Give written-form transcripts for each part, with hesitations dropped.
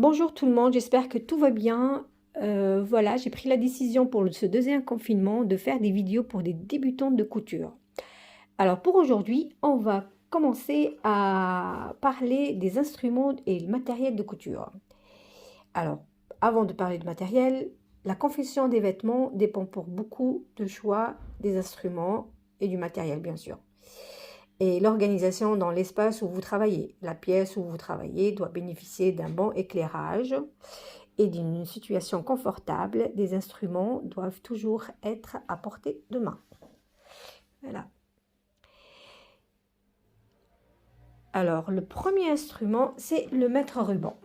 Bonjour tout le monde, j'espère que tout va bien. Voilà, j'ai pris la décision pour ce deuxième confinement de faire des vidéos pour des débutantes de couture. Alors pour aujourd'hui, on va commencer à parler des instruments et le matériel de couture. Alors, avant de parler de matériel, la confection des vêtements dépend pour beaucoup de choix des instruments et du matériel bien sûr. Et l'organisation dans l'espace où vous travaillez. La pièce où vous travaillez doit bénéficier d'un bon éclairage et d'une situation confortable. Des instruments doivent toujours être à portée de main. Voilà. Alors, le premier instrument, c'est le mètre-ruban.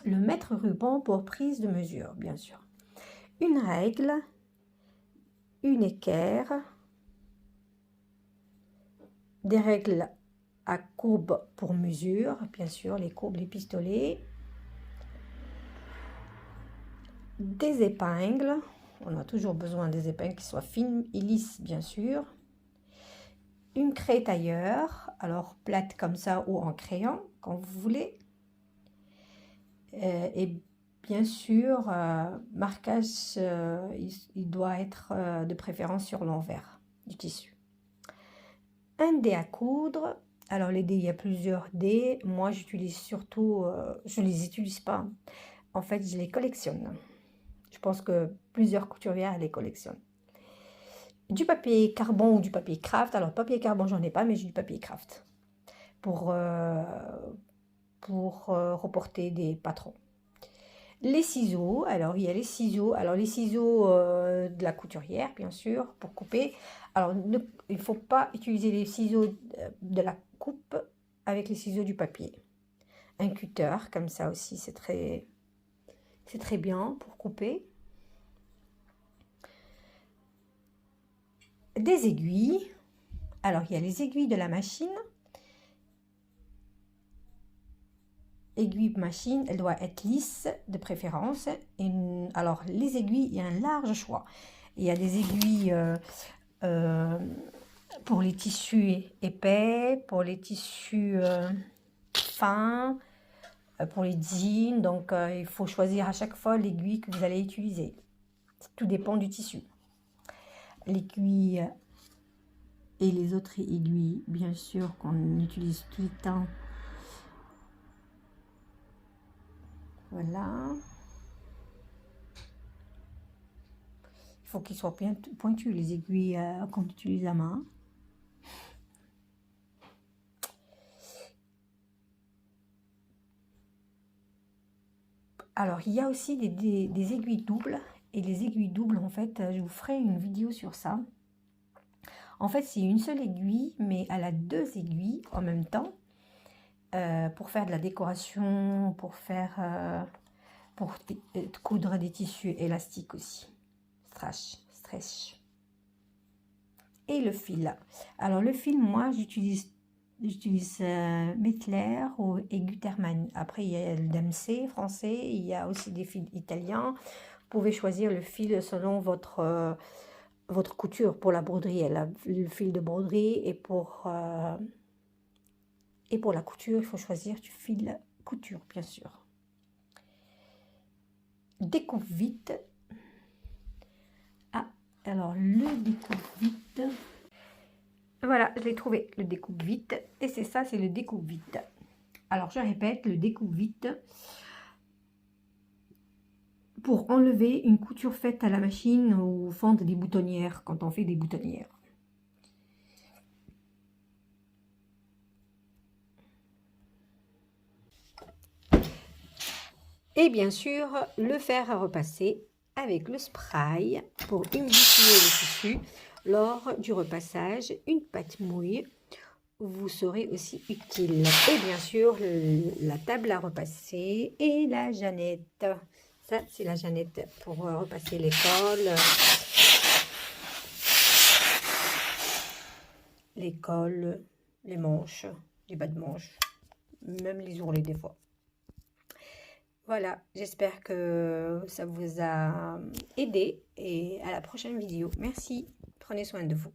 Le mètre-ruban pour prise de mesure, bien sûr. Une règle, une équerre, des règles à courbe pour mesure, bien sûr, les courbes, les pistolets, des épingles, on a toujours besoin des épingles qui soient fines et lisses, bien sûr, une craie tailleur, alors plate comme ça ou en crayon, quand vous voulez, et bien sûr, marquage, il doit être de préférence sur l'envers du tissu. Un dé à coudre. Alors les dés, il y a plusieurs dés. Moi, j'utilise surtout, je ne les utilise pas. En fait, je les collectionne. Je pense que plusieurs couturières les collectionnent. Du papier carbon ou du papier craft. Alors, papier carbon, j'en ai pas, mais j'ai du papier craft pour reporter des patrons. Les ciseaux, alors il y a les ciseaux, de la couturière bien sûr pour couper. Alors il ne faut pas utiliser les ciseaux de la coupe avec les ciseaux du papier. Un cutter comme ça aussi c'est très bien pour couper. Des aiguilles, alors il y a les aiguilles de la machine. Aiguille machine, elle doit être lisse de préférence. Alors les aiguilles, il y a un large choix. Il y a des aiguilles pour les tissus épais, pour les tissus fins, pour les jeans. Donc il faut choisir à chaque fois l'aiguille que vous allez utiliser. Tout dépend du tissu. L'aiguille et les autres aiguilles, bien sûr, qu'on utilise tout le temps. Voilà. Il faut qu'ils soient bien pointus, les aiguilles qu'on utilise à main. Alors, il y a aussi des aiguilles doubles. Et les aiguilles doubles, en fait, je vous ferai une vidéo sur ça. En fait, c'est une seule aiguille, mais elle a deux aiguilles en même temps. Pour faire de la décoration, pour coudre des tissus élastiques aussi. Stretch. Et le fil. Alors, le fil, moi, j'utilise Mettler et Gutermann. Après, il y a le Dempsey français, il y a aussi des fils italiens. Vous pouvez choisir le fil selon votre couture. Pour la broderie, elle a le fil de broderie et pour la couture, il faut choisir du fil couture, bien sûr. Découpe vite. Ah, alors le découpe vite. Voilà, je l'ai trouvé, le découpe vite. Et c'est ça, c'est le découpe vite. Alors, je répète, le découpe vite. Pour enlever une couture faite à la machine ou fendre des boutonnières, quand on fait des boutonnières. Et bien sûr, le fer à repasser avec le spray pour humidifier le tissu lors du repassage. Une pâte mouille vous serez aussi utile. Et bien sûr, la table à repasser et la Jeannette. Ça, c'est la Jeannette pour repasser les cols, les manches, les bas de manches, même les ourlets des fois. Voilà, j'espère que ça vous a aidé et à la prochaine vidéo. Merci, prenez soin de vous.